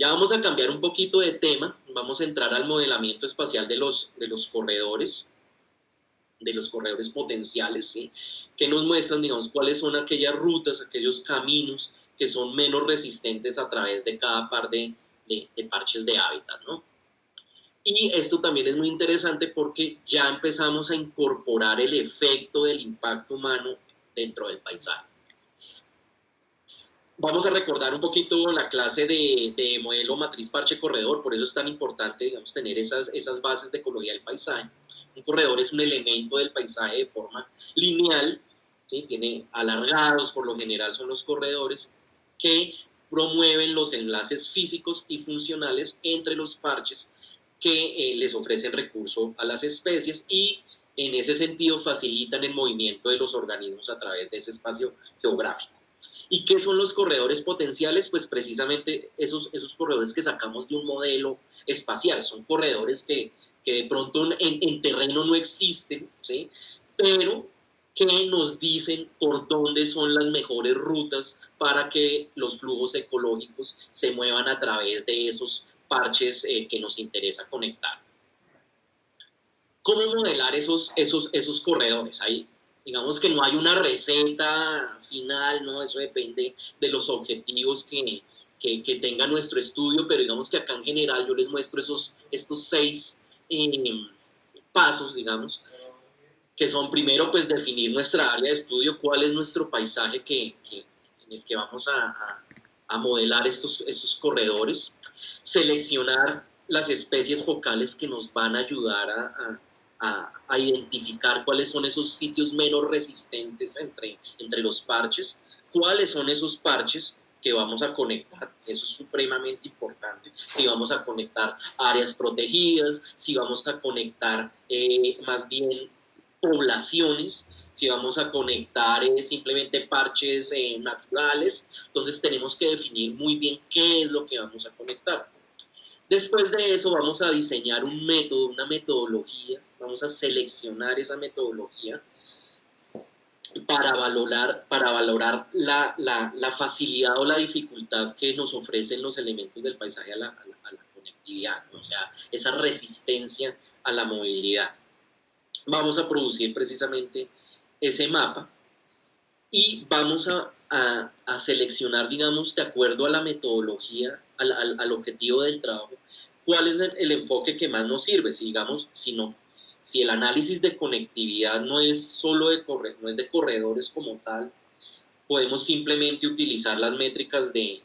Ya vamos a cambiar un poquito de tema, vamos a entrar al modelamiento espacial de los corredores potenciales, ¿sí? Que nos muestran, digamos, cuáles son aquellas rutas, aquellos caminos que son menos resistentes a través de cada par de parches de hábitat, ¿no? Y esto también es muy interesante porque ya empezamos a incorporar el efecto del impacto humano dentro del paisaje. Vamos a recordar un poquito la clase de modelo matriz parche corredor, por eso es tan importante, digamos, tener esas bases de ecología del paisaje. Un corredor es un elemento del paisaje de forma lineal, ¿sí? Tiene alargados, por lo general son los corredores, que promueven los enlaces físicos y funcionales entre los parches que les ofrecen recurso a las especies y en ese sentido facilitan el movimiento de los organismos a través de ese espacio geográfico. ¿Y qué son los corredores potenciales? Pues precisamente esos corredores que sacamos de un modelo espacial. Son corredores que de pronto en terreno no existen, ¿sí? Pero que nos dicen por dónde son las mejores rutas para que los flujos ecológicos se muevan a través de esos parches que nos interesa conectar. ¿Cómo modelar esos corredores? Ahí, digamos que no hay una receta final, ¿no? Eso depende de los objetivos que tenga nuestro estudio, pero digamos que acá en general yo les muestro estos 6 pasos, digamos, que son primero pues definir nuestra área de estudio, cuál es nuestro paisaje en el que vamos a modelar estos corredores, seleccionar las especies focales que nos van a ayudar a identificar cuáles son esos sitios menos resistentes entre los parches, cuáles son esos parches que vamos a conectar, eso es supremamente importante, si vamos a conectar áreas protegidas, si vamos a conectar más bien poblaciones, si vamos a conectar simplemente parches naturales, entonces tenemos que definir muy bien qué es lo que vamos a conectar. Después de eso vamos a diseñar un método, una metodología, vamos a seleccionar esa metodología para valorar la facilidad o la dificultad que nos ofrecen los elementos del paisaje a la conectividad, ¿no? O sea, esa resistencia a la movilidad. Vamos a producir precisamente ese mapa y vamos a seleccionar, digamos, de acuerdo a la metodología, al objetivo del trabajo, cuál es el enfoque que más nos sirve. Si, digamos, si el análisis de conectividad no es solo no es de corredores como tal, podemos simplemente utilizar las métricas de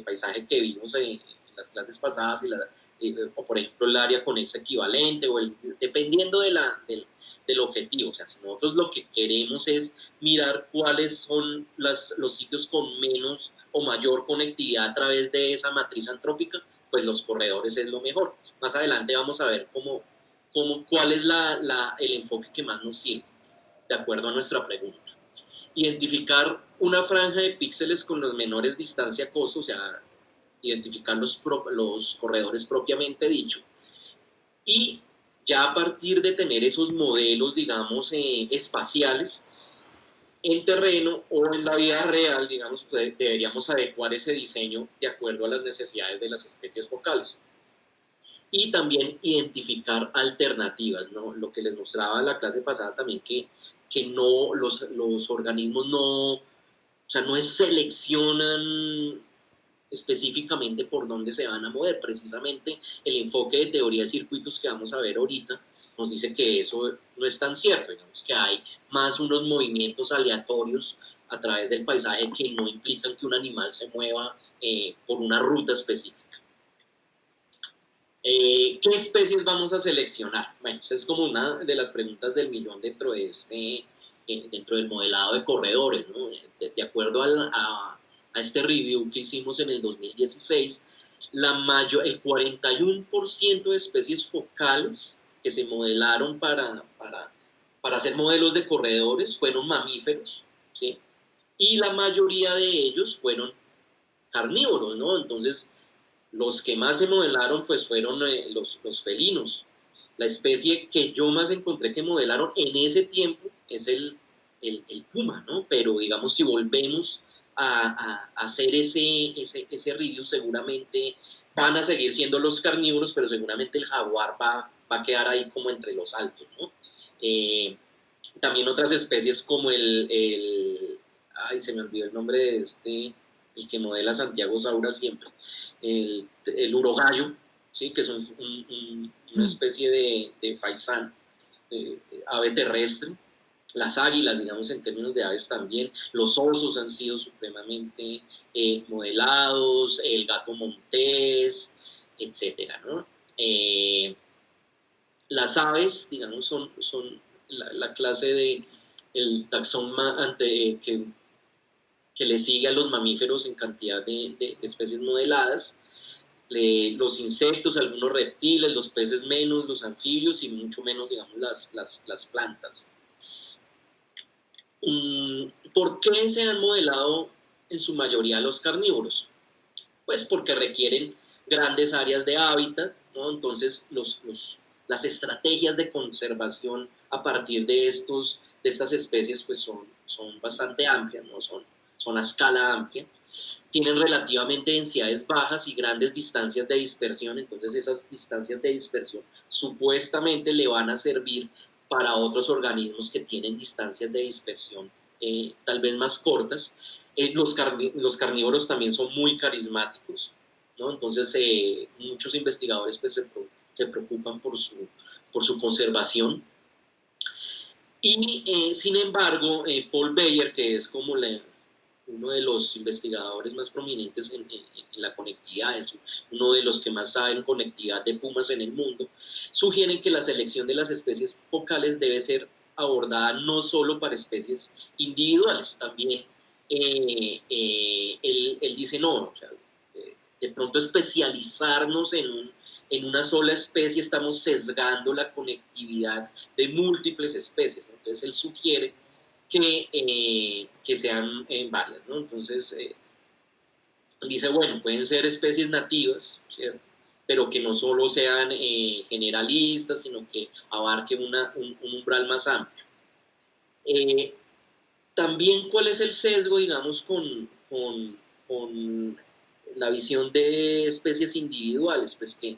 paisaje que vimos en las clases pasadas, o por ejemplo el área conexa equivalente, dependiendo del objetivo. O sea, si nosotros lo que queremos es mirar cuáles son los sitios con menos o mayor conectividad a través de esa matriz antrópica, pues los corredores es lo mejor. Más adelante vamos a ver cuál es el enfoque que más nos sirve, de acuerdo a nuestra pregunta. Identificar una franja de píxeles con las menores distancia costo, o sea, identificar los corredores propiamente dicho, y ya a partir de tener esos modelos, digamos, espaciales, en terreno o en la vida real, digamos, pues, deberíamos adecuar ese diseño de acuerdo a las necesidades de las especies focales. Y también identificar alternativas, ¿no? Lo que les mostraba en la clase pasada también, que no, los organismos no seleccionan específicamente por dónde se van a mover. Precisamente el enfoque de teoría de circuitos que vamos a ver ahorita nos dice que eso no es tan cierto, digamos que hay más unos movimientos aleatorios a través del paisaje que no implican que un animal se mueva por una ruta específica. ¿Qué especies vamos a seleccionar? Bueno, esa es como una de las preguntas del millón dentro del modelado de corredores, ¿no? De acuerdo a este review que hicimos en el 2016, el 41% de especies focales que se modelaron para hacer modelos de corredores fueron mamíferos, ¿sí? Y la mayoría de ellos fueron carnívoros, ¿no? Entonces, los que más se modelaron pues fueron los felinos. La especie que yo más encontré que modelaron en ese tiempo es el puma, ¿no? Pero digamos, si volvemos a hacer ese review, seguramente van a seguir siendo los carnívoros, pero seguramente el jaguar va a quedar ahí como entre los altos, ¿no? También otras especies como ay, se me olvidó el nombre de el que modela Santiago Saura siempre, el urogallo, ¿sí? Que es una especie de faisán, ave terrestre. Las águilas, digamos, en términos de aves también, los osos han sido supremamente modelados, el gato montés, etcétera, ¿no? Las aves, digamos, son la clase el taxón que le sigue a los mamíferos en cantidad de especies modeladas, los insectos, algunos reptiles, los peces menos, los anfibios y mucho menos, digamos, las plantas. ¿Por qué se han modelado en su mayoría los carnívoros? Pues porque requieren grandes áreas de hábitat, ¿no? Entonces las estrategias de conservación a partir de estas especies pues son bastante amplias, ¿no? Son a escala amplia, tienen relativamente densidades bajas y grandes distancias de dispersión, entonces esas distancias de dispersión supuestamente le van a servir para otros organismos que tienen distancias de dispersión tal vez más cortas. Los carnívoros también son muy carismáticos, ¿no? Entonces muchos investigadores pues, se preocupan por su conservación. Y sin embargo, Paul Beyer, que es como uno de los investigadores más prominentes en la conectividad, es uno de los que más saben conectividad de pumas en el mundo, sugieren que la selección de las especies focales debe ser abordada no solo para especies individuales, también él dice no, o sea, de pronto especializarnos en una sola especie estamos sesgando la conectividad de múltiples especies, ¿no? Entonces él sugiere que sean varias, ¿no? Entonces, dice, bueno, pueden ser especies nativas, ¿cierto? Pero que no solo sean generalistas, sino que abarquen un umbral más amplio. También, ¿cuál es el sesgo, digamos, con la visión de especies individuales? Pues que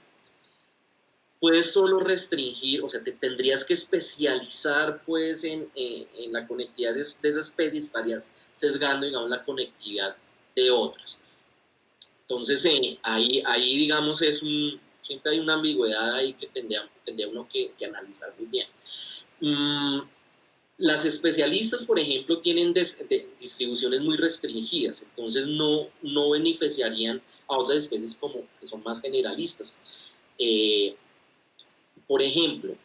puedes solo restringir, o sea, te tendrías que especializar pues en la conectividad de esa especie, estarías sesgando, digamos, la conectividad de otras. Entonces, ahí digamos, siempre hay una ambigüedad ahí que tendría uno que analizar muy bien. Las especialistas, por ejemplo, tienen distribuciones muy restringidas, entonces no beneficiarían a otras especies como que son más generalistas. Por ejemplo,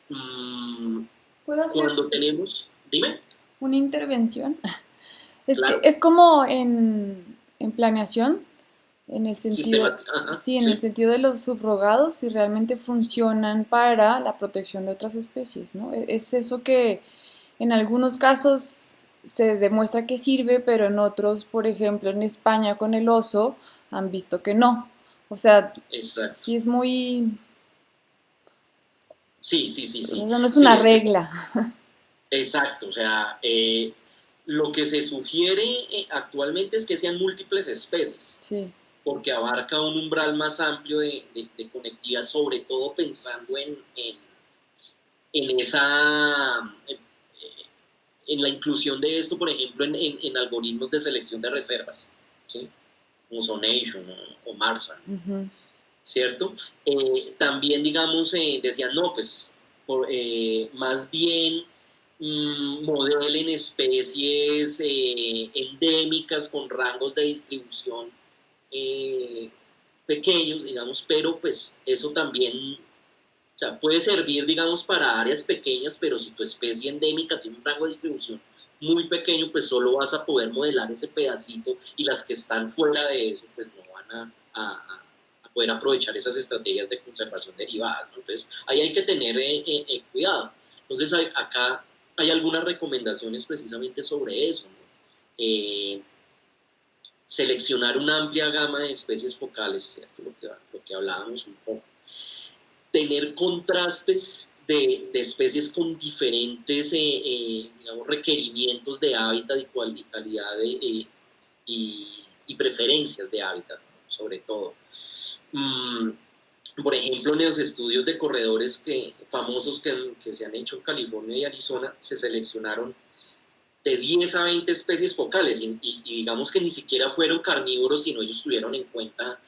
¿Puedo hacer cuando tenemos... Dime. una intervención? Es que Claro. es como en planeación, en el sentido, Sistema... Ajá, sí, en el sí. sentido de los subrogados, si realmente funcionan para la protección de otras especies, ¿no? Es eso que en algunos casos se demuestra que sirve, pero en otros, por ejemplo, en España con el oso, han visto que no. O sea, Exacto. sí es muy... Sí, sí, sí, sí. Eso no es una Sí, regla. exacto. O sea, lo que se sugiere actualmente es que sean múltiples especies, Sí. porque abarca un umbral más amplio de conectividad, sobre todo pensando en esa... en la inclusión de esto, por ejemplo, en algoritmos de selección de reservas, ¿sí? Como Zonation o Marsan, Ujú. ¿cierto? También, digamos, decían, no, pues, más bien modelen especies endémicas con rangos de distribución pequeños, digamos, pero pues eso también, o sea, puede servir, digamos, para áreas pequeñas, pero si tu especie endémica tiene un rango de distribución muy pequeño, pues solo vas a poder modelar ese pedacito y las que están fuera de eso, pues no van a poder aprovechar esas estrategias de conservación derivadas, ¿no? Entonces, ahí hay que tener cuidado. Entonces, acá hay algunas recomendaciones precisamente sobre eso, ¿no? Seleccionar una amplia gama de especies focales, ¿cierto? Lo que hablábamos un poco, tener contrastes de especies con diferentes digamos, requerimientos de hábitat y calidad y preferencias de hábitat, ¿no? Sobre todo. Mm, por ejemplo, en los estudios de corredores famosos que se han hecho en California y Arizona, se seleccionaron de 10 a 20 especies focales y digamos que ni siquiera fueron carnívoros, sino ellos tuvieron en cuenta,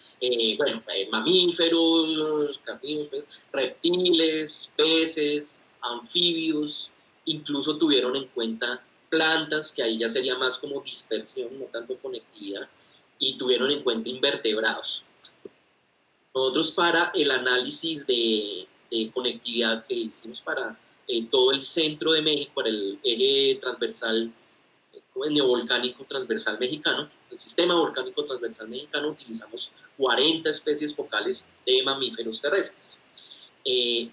mamíferos, carnívoros, pues, reptiles, peces, anfibios, incluso tuvieron en cuenta plantas, que ahí ya sería más como dispersión, no tanto conectividad, y tuvieron en cuenta invertebrados. Nosotros para el análisis de conectividad que hicimos para todo el centro de México, para el eje transversal, el neovolcánico transversal mexicano, el sistema volcánico transversal mexicano, utilizamos 40 especies focales de mamíferos terrestres.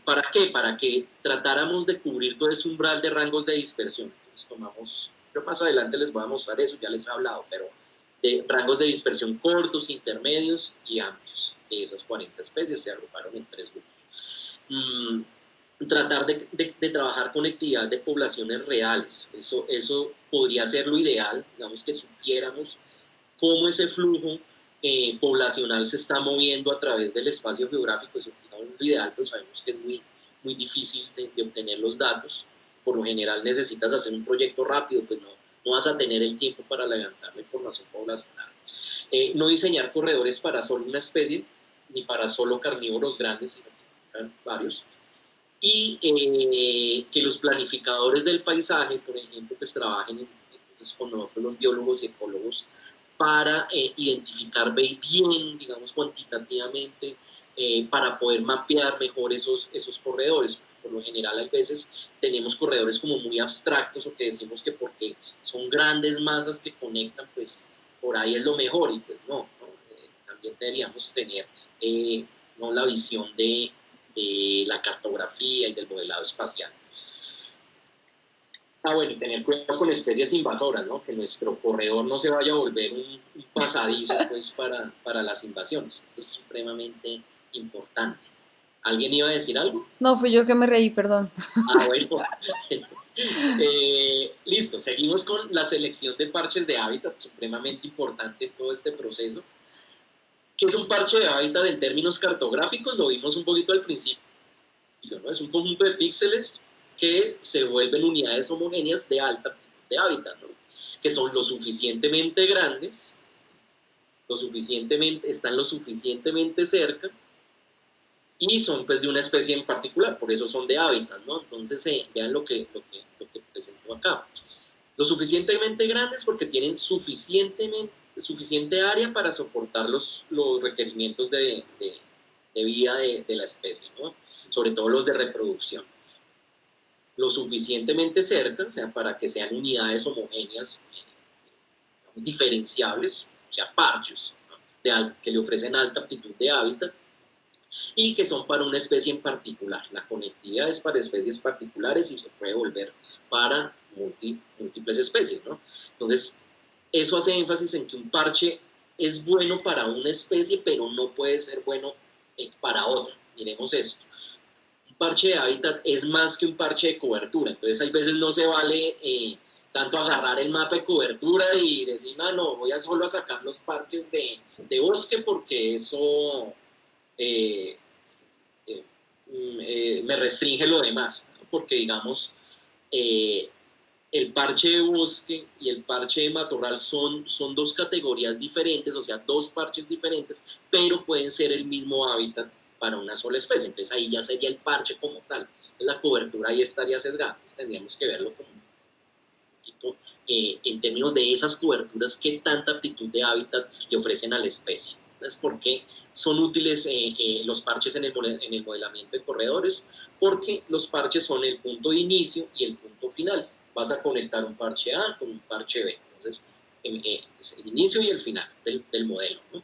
¿Para qué? Para que tratáramos de cubrir todo ese umbral de rangos de dispersión. Entonces tomamos, yo más adelante les voy a mostrar eso, ya les he hablado, pero de rangos de dispersión cortos, intermedios y amplios. De esas 40 especies se agruparon en 3 grupos. Tratar de trabajar conectividad de poblaciones reales, eso podría ser lo ideal, digamos que supiéramos cómo ese flujo poblacional se está moviendo a través del espacio geográfico, eso digamos, es lo ideal, pero sabemos que es muy difícil de obtener los datos. Por lo general necesitas hacer un proyecto rápido, pues no vas a tener el tiempo para levantar la información poblacional. No diseñar corredores para solo una especie, ni para solo carnívoros grandes, sino que varios. Y que los planificadores del paisaje, por ejemplo, pues trabajen entonces, con nosotros los biólogos y ecólogos para identificar bien, digamos, cuantitativamente, para poder mapear mejor esos corredores. Por lo general, a veces tenemos corredores como muy abstractos o que decimos que porque son grandes masas que conectan, pues por ahí es lo mejor y pues no. También deberíamos tener no la visión de la cartografía y del modelado espacial. Bueno, y tener cuidado con especies invasoras, ¿no? Que nuestro corredor no se vaya a volver un pasadizo pues, para las invasiones. Eso es supremamente importante. ¿Alguien iba a decir algo? No, fui yo que me reí, perdón. Bueno. Listo, seguimos con la selección de parches de hábitat, supremamente importante en todo este proceso. ¿Qué es un parche de hábitat en términos cartográficos? Lo vimos un poquito al principio, ¿no? Es un conjunto de píxeles que se vuelven unidades homogéneas de alta aptitud de hábitat, ¿no? Que son lo suficientemente grandes, están lo suficientemente cerca y son pues de una especie en particular, por eso son de hábitat, ¿no? Entonces vean lo que presento acá. Lo suficientemente grandes porque tienen suficiente área para soportar los requerimientos de vida de la especie, ¿no? Sobre todo los de reproducción. Lo suficientemente cerca, o sea, para que sean unidades homogéneas diferenciables, o sea, parches, ¿no? Que le ofrecen alta aptitud de hábitat y que son para una especie en particular. La conectividad es para especies particulares y se puede volver para múltiples especies, ¿no? Entonces, eso hace énfasis en que un parche es bueno para una especie, pero no puede ser bueno para otra. Miremos esto. Un parche de hábitat es más que un parche de cobertura, entonces hay veces no se vale tanto agarrar el mapa de cobertura y decir, no, voy a solo a sacar los parches de bosque porque eso me restringe lo demás, ¿no? Porque digamos, el parche de bosque y el parche de matorral son 2 categorías diferentes, o sea, 2 parches diferentes, pero pueden ser el mismo hábitat para una sola especie. Entonces ahí ya sería el parche como tal. Entonces, la cobertura ahí estaría sesgada. Entonces tendríamos que verlo como un poquito en términos de esas coberturas, qué tanta aptitud de hábitat le ofrecen a la especie. Entonces, ¿por qué son útiles los parches en el modelamiento de corredores? Porque los parches son el punto de inicio y el punto final. Vas a conectar un parche A con un parche B. Entonces, es el inicio y el final del modelo, ¿no?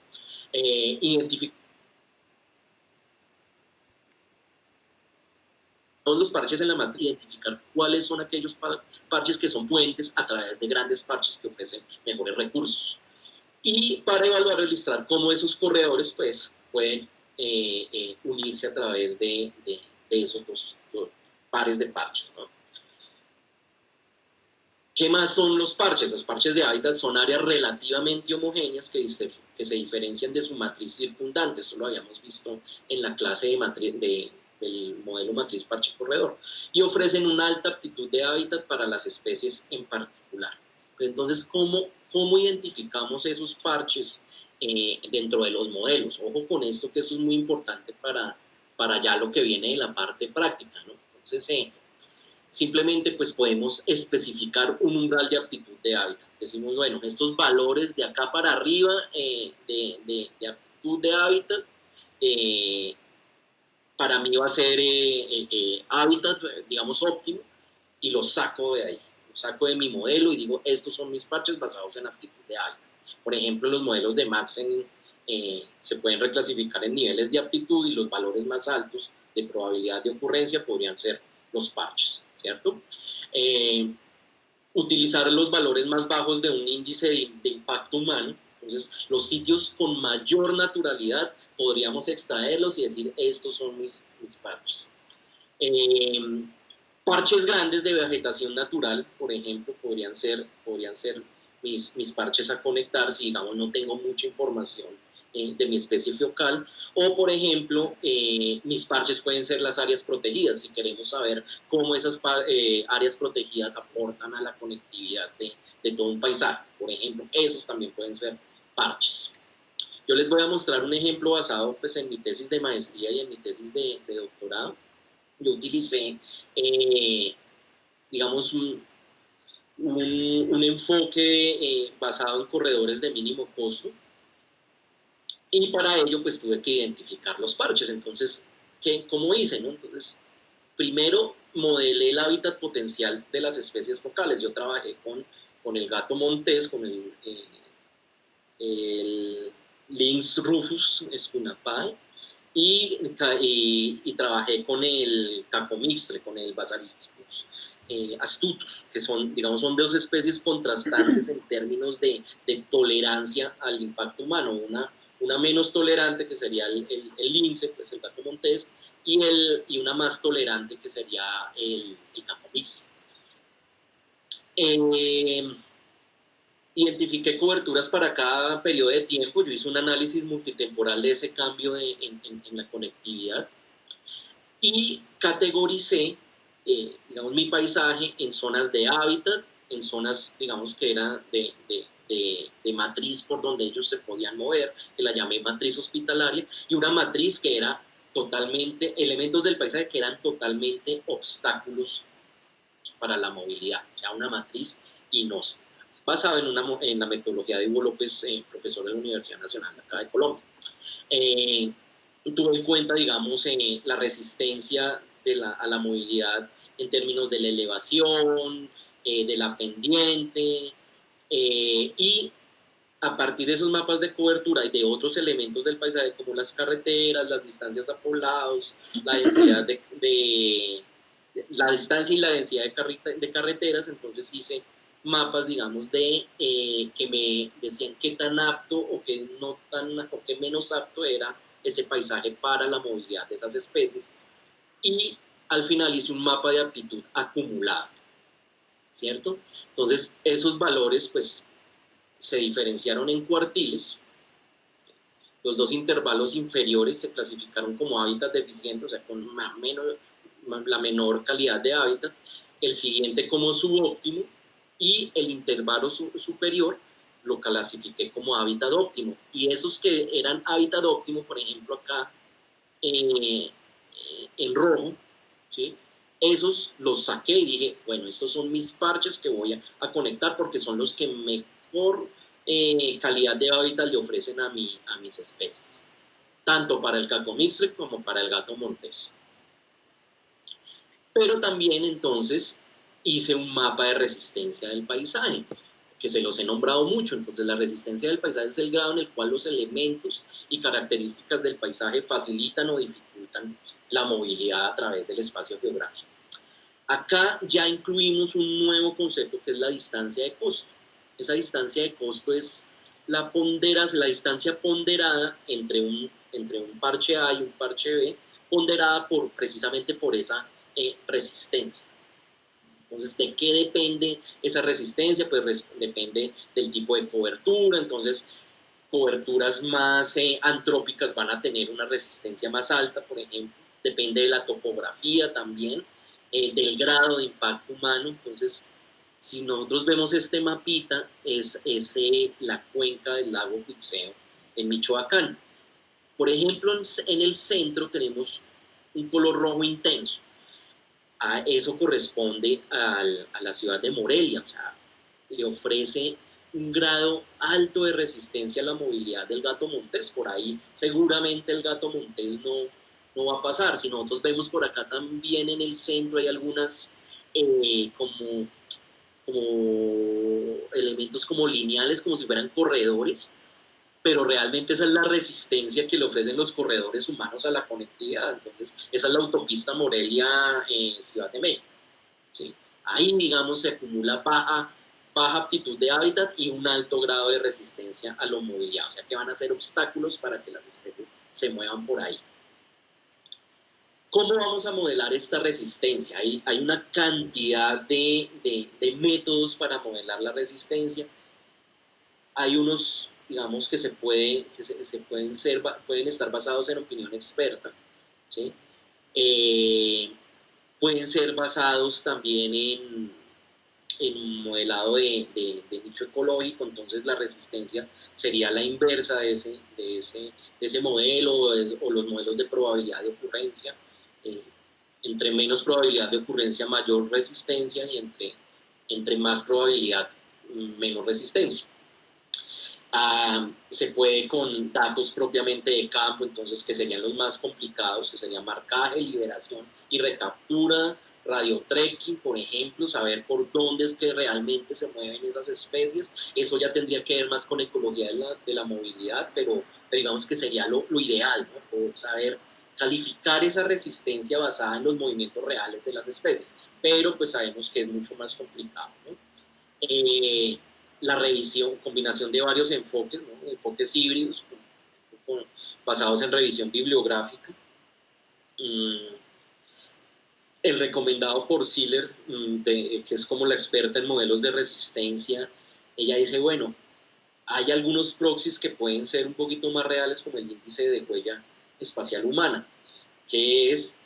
Identificar todos los parches en la matriz, identificar cuáles son aquellos parches que son puentes a través de grandes parches que ofrecen mejores recursos. Y para evaluar o ilustrar cómo esos corredores pues, pueden unirse a través de esos dos pares de parches, ¿no? ¿Qué más son los parches? Los parches de hábitat son áreas relativamente homogéneas que se diferencian de su matriz circundante. Eso lo habíamos visto en la clase del modelo matriz parche corredor. Y ofrecen una alta aptitud de hábitat para las especies en particular. Entonces, ¿cómo identificamos esos parches dentro de los modelos? Ojo con esto, que esto es muy importante para ya lo que viene de la parte práctica, ¿no? Entonces, simplemente pues podemos especificar un umbral de aptitud de hábitat. Decimos, bueno, estos valores de acá para arriba de aptitud de hábitat, para mí va a ser hábitat, digamos, óptimo, y lo saco de ahí. Lo saco de mi modelo y digo, estos son mis parches basados en aptitud de hábitat. Por ejemplo, los modelos de Maxent se pueden reclasificar en niveles de aptitud y los valores más altos de probabilidad de ocurrencia podrían ser los parches, ¿cierto? Utilizar los valores más bajos de un índice de impacto humano. Entonces, los sitios con mayor naturalidad podríamos extraerlos y decir, estos son mis parches. Parches grandes de vegetación natural, por ejemplo, podrían ser mis parches a conectar si, digamos, no tengo mucha información de mi especie focal, o por ejemplo, mis parches pueden ser las áreas protegidas, si queremos saber cómo esas áreas protegidas aportan a la conectividad de todo un paisaje, por ejemplo, esos también pueden ser parches. Yo les voy a mostrar un ejemplo basado pues, en mi tesis de maestría y en mi tesis de doctorado. Yo utilicé, digamos, un enfoque basado en corredores de mínimo costo, y para ello pues tuve que identificar los parches. Entonces, ¿cómo hice? ¿No? Entonces, primero modelé el hábitat potencial de las especies focales. Yo trabajé con el gato montés, con el Lynx rufus scunapae, y trabajé con el cacomixtle, con el Basiliscus astutus, que son, digamos, son dos especies contrastantes en términos de tolerancia al impacto humano. Una menos tolerante, que sería el lince, pues el gato montés, y una más tolerante, que sería el cacomixtle. Identifiqué coberturas para cada periodo de tiempo. Yo hice un análisis multitemporal de ese cambio en la conectividad y categoricé, digamos, mi paisaje en zonas de hábitat, en zonas, digamos, que eran de matriz por donde ellos se podían mover, que la llamé matriz hospitalaria, y una matriz que era totalmente, elementos del paisaje que eran totalmente obstáculos para la movilidad, o sea, una matriz inhóspita, basado en la metodología de Hugo López, profesor de la Universidad Nacional de acá de Colombia. Tuve en cuenta, digamos, la resistencia a la movilidad en términos de la elevación, de la pendiente, y a partir de esos mapas de cobertura y de otros elementos del paisaje, como las carreteras, las distancias a poblados, la densidad la distancia y la densidad de carreteras, entonces hice mapas, digamos, que me decían qué tan apto o qué menos apto era ese paisaje para la movilidad de esas especies, y al final hice un mapa de aptitud acumulada, ¿cierto? Entonces, esos valores, pues, se diferenciaron en cuartiles. Los dos intervalos inferiores se clasificaron como hábitat deficiente, o sea, con la menor calidad de hábitat, el siguiente como subóptimo, y el intervalo superior lo clasifiqué como hábitat óptimo. Y esos que eran hábitat óptimo, por ejemplo acá en rojo, ¿sí? Esos los saqué y dije, bueno, estos son mis parches que voy a conectar porque son los que mejor calidad de hábitat le ofrecen a mis especies, tanto para el cacomixtle como para el gato montés. Pero también entonces hice un mapa de resistencia del paisaje, que se los he nombrado mucho. Entonces, la resistencia del paisaje es el grado en el cual los elementos y características del paisaje facilitan o dificultan la movilidad a través del espacio geográfico. Acá ya incluimos un nuevo concepto, que es la distancia de costo. Esa distancia de costo es la distancia ponderada entre un parche A y un parche B, ponderada precisamente por esa resistencia. Entonces, ¿de qué depende esa resistencia? Pues depende del tipo de cobertura. Entonces, coberturas más antrópicas van a tener una resistencia más alta, por ejemplo. Depende de la topografía también, del grado de impacto humano. Entonces, si nosotros vemos este mapita, es la cuenca del lago Cuitzeo en Michoacán. Por ejemplo, en el centro tenemos un color rojo intenso. Eso corresponde a la ciudad de Morelia, o sea, le ofrece un grado alto de resistencia a la movilidad del gato montés. Por ahí seguramente el gato montés no va a pasar. Si nosotros vemos por acá también en el centro hay algunas como elementos como lineales, como si fueran corredores, pero realmente esa es la resistencia que le ofrecen los corredores humanos a la conectividad. Entonces, esa es la autopista Morelia-Ciudad de México. ¿Sí? Ahí, digamos, se acumula baja aptitud de hábitat y un alto grado de resistencia a la movilidad, o sea que van a ser obstáculos para que las especies se muevan por ahí. ¿Cómo vamos a modelar esta resistencia? Hay una cantidad de métodos para modelar la resistencia. Hay unos, digamos, que pueden estar basados en opinión experta, ¿sí? Pueden ser basados también en modelado de nicho ecológico. Entonces la resistencia sería la inversa de ese modelo, o los modelos de probabilidad de ocurrencia. Entre menos probabilidad de ocurrencia, mayor resistencia, y entre más probabilidad, menos resistencia. Se puede con datos propiamente de campo, entonces, que serían los más complicados, que serían marcaje, liberación y recaptura, radiotrekking, por ejemplo, saber por dónde es que realmente se mueven esas especies. Eso ya tendría que ver más con ecología de la movilidad, pero digamos que sería lo ideal, ¿no? Poder saber calificar esa resistencia basada en los movimientos reales de las especies, pero pues sabemos que es mucho más complicado, ¿no? La revisión, combinación de varios enfoques, ¿no? Enfoques híbridos basados en revisión bibliográfica. El recomendado por Siller, que es como la experta en modelos de resistencia, ella dice, bueno, hay algunos proxies que pueden ser un poquito más reales, como el índice de huella espacial humana, que es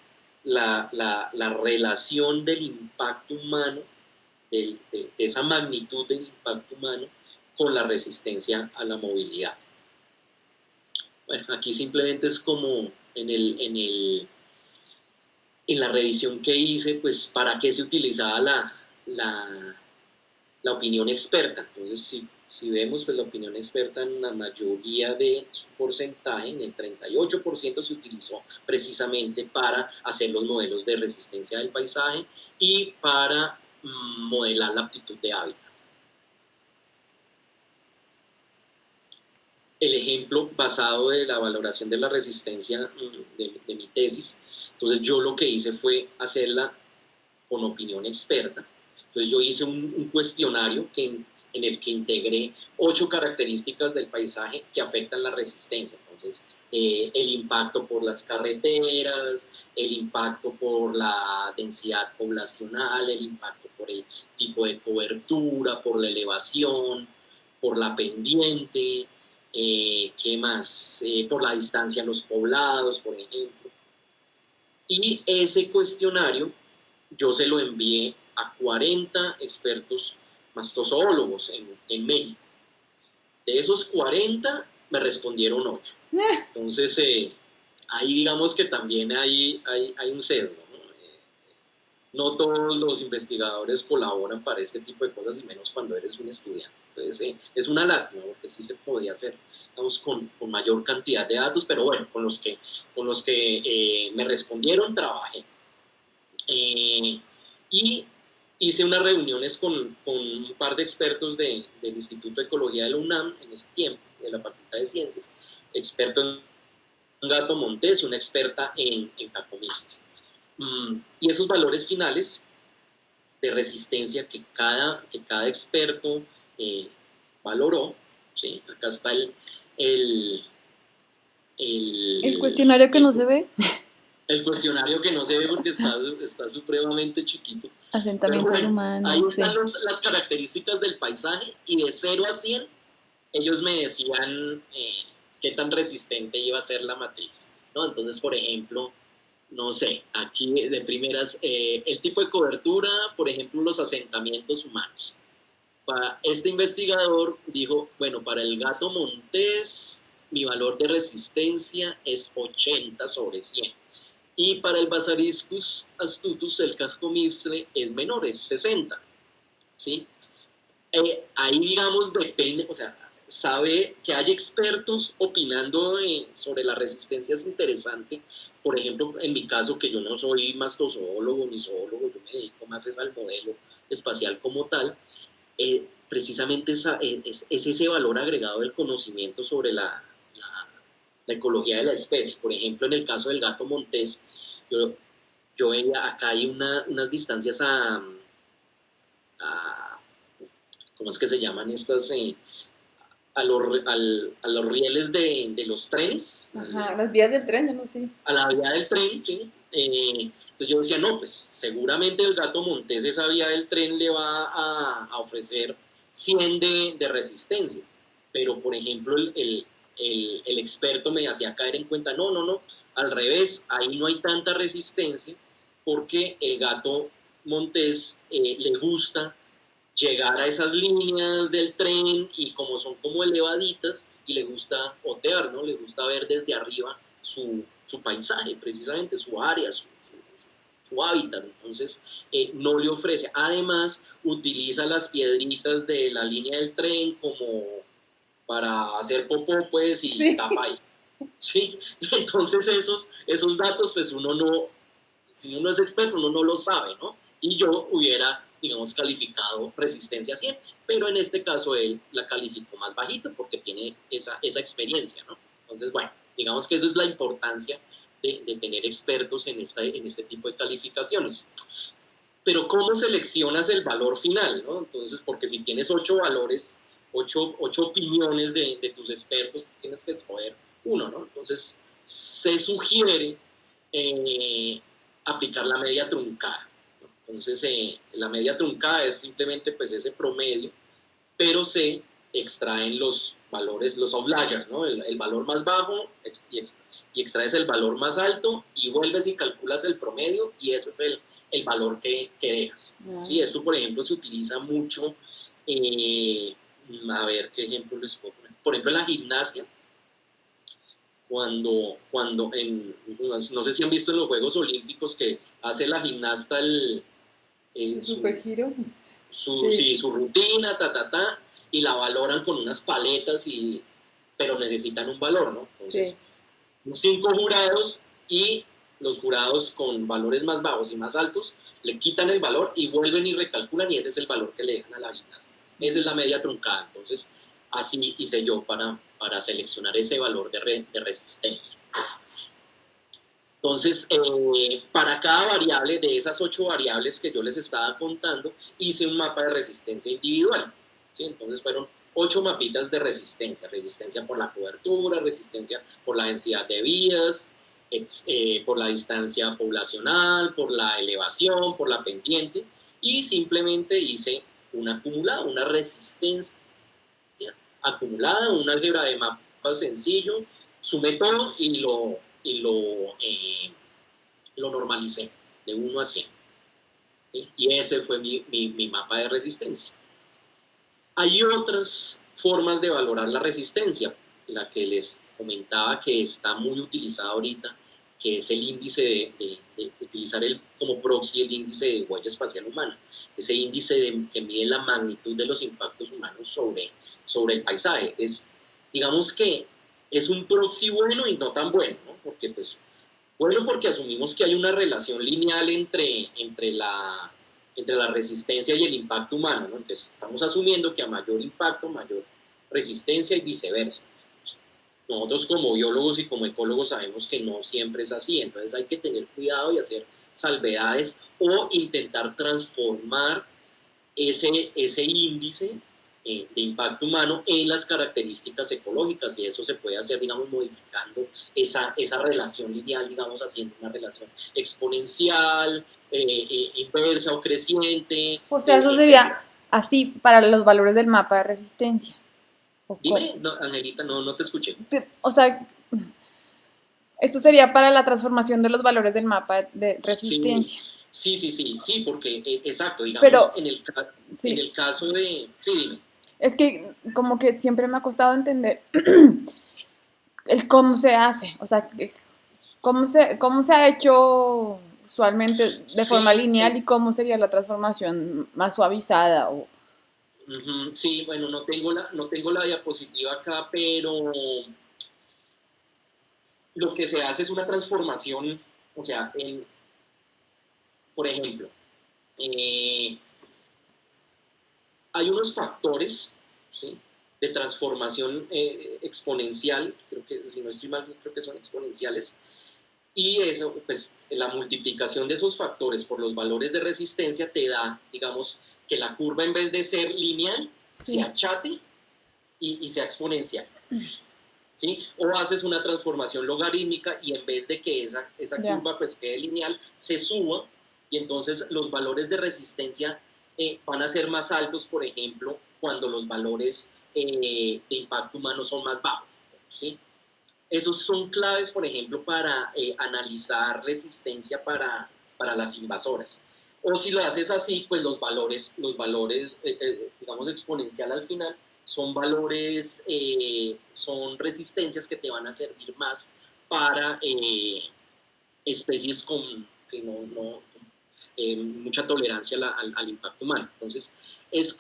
la relación del impacto humano, de esa magnitud del impacto humano, con la resistencia a la movilidad. Bueno, aquí simplemente es como en la revisión que hice, pues para qué se utilizaba la opinión experta. Entonces, si vemos, pues la opinión experta en la mayoría de su porcentaje, en el 38%, se utilizó precisamente para hacer los modelos de resistencia del paisaje y para modelar la aptitud de hábitat. El ejemplo basado de la valoración de la resistencia de mi tesis, entonces yo lo que hice fue hacerla con opinión experta. Entonces yo hice un cuestionario en el que integré 8 características del paisaje que afectan la resistencia. Entonces, el impacto por las carreteras, el impacto por la densidad poblacional, el impacto por el tipo de cobertura, por la elevación, por la pendiente, ¿qué más? Por la distancia a los poblados, por ejemplo. Y ese cuestionario yo se lo envié a 40 expertos mastozoólogos en México. De esos 40 me respondieron 8. Entonces, ahí digamos que también hay un sesgo, ¿no? No todos los investigadores colaboran para este tipo de cosas, y menos cuando eres un estudiante. Entonces, es una lástima, porque sí se podría hacer, digamos, con mayor cantidad de datos, pero bueno, con los que me respondieron trabajé. Y hice unas reuniones con un par de expertos del Instituto de Ecología de la UNAM en ese tiempo, de la Facultad de Ciencias, experto en gato montés y una experta en cacomixtle. Y esos valores finales de resistencia que cada experto valoró, ¿sí? Acá está el cuestionario que no se ve. El cuestionario que no se ve porque está supremamente chiquito. Pero Asentamientos bueno, ahí humanos, están sí. las características del paisaje y de 0 a 100 ellos me decían qué tan resistente iba a ser la matriz, ¿no? Entonces, por ejemplo, no sé, aquí de primeras, el tipo de cobertura, por ejemplo, los asentamientos humanos. Para este investigador dijo, bueno, para el gato montés mi valor de resistencia es 80/100. Y para el Basariscus astutus, el cascomistre, es menor, es 60. ¿Sí? Ahí, digamos, depende, o sea, sabe que hay expertos opinando sobre la resistencia es interesante. Por ejemplo, en mi caso, que yo no soy mastozoólogo ni zoólogo, yo me dedico más es al modelo espacial como tal, precisamente es ese valor agregado del conocimiento sobre la ecología de la especie. Por ejemplo, en el caso del gato montés, yo, yo veía acá hay unas distancias a, ¿cómo es que se llaman estas? A los rieles de los trenes. Ajá, las vías del tren, no sé. A la vía del tren, ¿sí? Entonces yo decía, no, pues seguramente el gato montés esa vía del tren le va a ofrecer 100 de resistencia, pero por ejemplo el experto me hacía caer en cuenta, no, no, no, al revés, ahí no hay tanta resistencia porque el gato montés le gusta llegar a esas líneas del tren y como son como elevaditas y le gusta otear, ¿no? Le gusta ver desde arriba su paisaje, precisamente su área, su hábitat. Entonces, no le ofrece. Además, utiliza las piedritas de la línea del tren como para hacer popó, pues, y Sí. tapa ahí. ¿Sí? Entonces, esos datos, pues, uno no, si uno es experto, uno no lo sabe, ¿no? Y yo hubiera, digamos, calificado resistencia 100, pero en este caso él la calificó más bajito porque tiene esa experiencia, ¿no? Entonces, bueno, digamos que eso es la importancia de tener expertos en este tipo de calificaciones. Pero ¿cómo seleccionas el valor final, no? Entonces, porque si tienes 8 valores, 8 opiniones de tus expertos, tienes que escoger uno, ¿no? Entonces, se sugiere aplicar la media truncada, ¿no? Entonces, la media truncada es simplemente pues ese promedio, pero se extraen los valores, los outliers, ¿no? El valor más bajo y extraes el valor más alto y vuelves y calculas el promedio y ese es el valor que dejas. ¿Sí? Esto, por ejemplo, se utiliza mucho, a ver qué ejemplo les puedo poner. Por ejemplo, en la gimnasia, no sé si han visto en los Juegos Olímpicos que hace la gimnasta Su super giro. sí, su rutina, y la valoran con unas paletas, pero necesitan un valor, ¿no? Entonces, sí. 5 jurados y los jurados con valores más bajos y más altos le quitan el valor y vuelven y recalculan y ese es el valor que le dejan a la gimnasta. Esa es la media truncada. Entonces, así hice yo para seleccionar ese valor de resistencia. Entonces, para cada variable de esas 8 variables que yo les estaba contando, hice un mapa de resistencia individual. ¿Sí? Entonces fueron 8 mapitas de resistencia. Resistencia por la cobertura, resistencia por la densidad de vías, por la distancia poblacional, por la elevación, por la pendiente. Y simplemente hice un acumulado, una resistencia acumulada, un álgebra de mapas sencillo, sumé todo y lo normalicé de 1 a 100. ¿Sí? Y ese fue mi mapa de resistencia. Hay otras formas de valorar la resistencia, la que les comentaba que está muy utilizada ahorita, que es el índice de utilizar como proxy el índice de huella espacial humana, ese índice que mide la magnitud de los impactos humanos sobre el paisaje. Digamos que es un proxy bueno y no tan bueno, ¿no? Porque pues bueno, porque asumimos que hay una relación lineal entre la resistencia y el impacto humano, ¿no? Entonces estamos asumiendo que a mayor impacto, mayor resistencia y viceversa. Nosotros como biólogos y como ecólogos sabemos que no siempre es así, entonces hay que tener cuidado y hacer salvedades o intentar transformar ese índice de impacto humano en las características ecológicas, y eso se puede hacer, digamos, modificando esa relación lineal, digamos, haciendo una relación exponencial, inversa o creciente, O sea, eso etc. sería así para los valores del mapa de resistencia. ¿O cómo? Dime, no, Angelita, no te escuché. O sea, esto sería para la transformación de los valores del mapa de Sí, resistencia. sí, porque, exacto, digamos, Pero, en sí, el caso de, sí, dime. es que como que siempre me ha costado entender el cómo se hace. O sea, cómo se ha hecho usualmente de forma Sí, lineal y cómo sería la transformación más suavizada. O, sí, bueno, no tengo la diapositiva acá, pero lo que se hace es una transformación, o sea, por ejemplo, eh, hay unos factores, ¿sí?, de transformación exponencial, creo que, si no estoy mal, creo que son exponenciales, y eso, pues la multiplicación de esos factores por los valores de resistencia te da, digamos, que la curva, en vez de ser lineal, se sí, achate y sea exponencial. ¿Sí? O haces una transformación logarítmica y en vez de que esa ya. curva pues quede lineal, se suba, y entonces los valores de resistencia van a ser más altos, por ejemplo, cuando los valores de impacto humano son más bajos. ¿Sí? Esos son claves, por ejemplo, para analizar resistencia para las invasoras. O si lo haces así, pues los valores digamos, exponencial al final, son valores, son resistencias que te van a servir más para especies con que mucha tolerancia al impacto humano. Entonces, es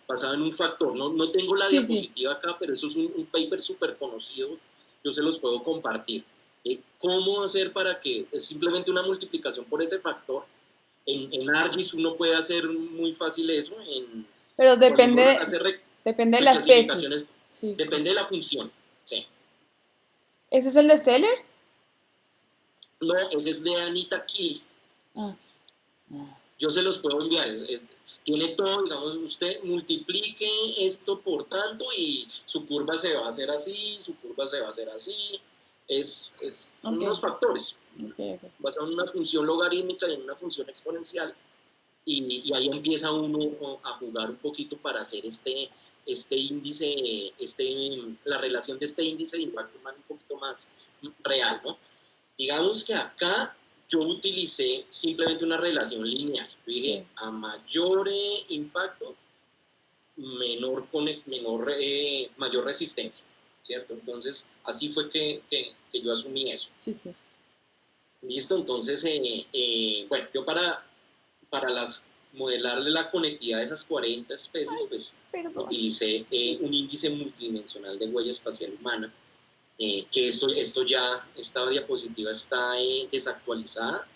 basado en un factor. No tengo la Sí, sí. diapositiva acá, pero eso es un paper súper conocido. Yo se los puedo compartir. ¿Cómo hacer para que es simplemente una multiplicación por ese factor? En ArcGIS uno puede hacer muy fácil eso. Pero Cuando uno hace depende de la especie. reclasificaciones, Sí. depende de la función. Sí. ¿Ese es el de Steller? No, ese es de Anita Key. Ah, ah. Yo se los puedo enviar. Tiene todo, digamos, usted multiplique esto por tanto y su curva se va a hacer así, su curva se va a hacer así. Son Ok, unos factores ok, ok. basados en una función logarítmica y en una función exponencial. Y ahí empieza uno a jugar un poquito para hacer este índice, la relación de este índice de impacto humano un poquito más real, ¿no? Digamos que acá yo utilicé simplemente una relación lineal. Yo dije, Sí. a mayor impacto, mayor resistencia, ¿cierto? Entonces, así fue que yo asumí eso. Sí, sí. ¿Listo? Entonces, bueno, yo para modelarle la conectividad de esas 40 especies, pues Perdón. utilicé un índice multidimensional de huella espacial humana, que esta diapositiva está desactualizada.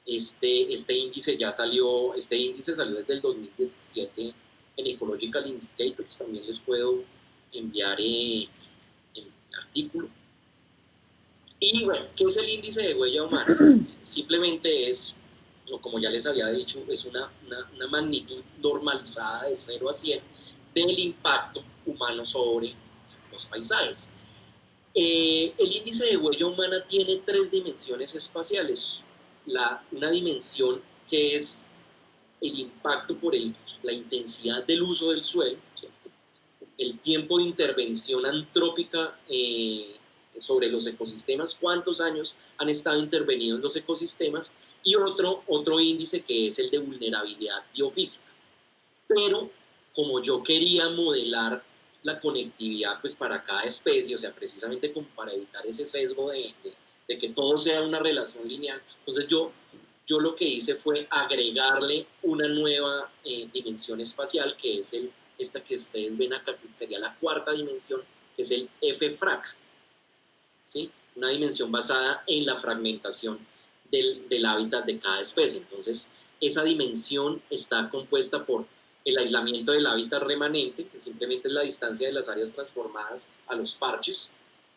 Este índice salió desde el 2017 en Ecological Indicators. También les puedo enviar el artículo. Y bueno, ¿qué es el índice de huella humana? Simplemente es, como ya les había dicho, es una magnitud normalizada de 0 a 100 del impacto humano sobre los paisajes. El índice de huella humana tiene 3 dimensiones espaciales. Una dimensión que es el impacto por la intensidad del uso del suelo, ¿cierto?, el tiempo de intervención antrópica sobre los ecosistemas, cuántos años han estado intervenidos los ecosistemas, y otro índice que es el de vulnerabilidad biofísica. Pero como yo quería modelar la conectividad pues para cada especie, o sea, precisamente como para evitar ese sesgo de que todo sea una relación lineal, entonces yo lo que hice fue agregarle una nueva dimensión espacial, que es esta que ustedes ven acá, que sería la 4ª dimensión, que es el F-frac, ¿sí? Una dimensión basada en la fragmentación del hábitat de cada especie. Entonces, esa dimensión está compuesta por el aislamiento del hábitat remanente, que simplemente es la distancia de las áreas transformadas a los parches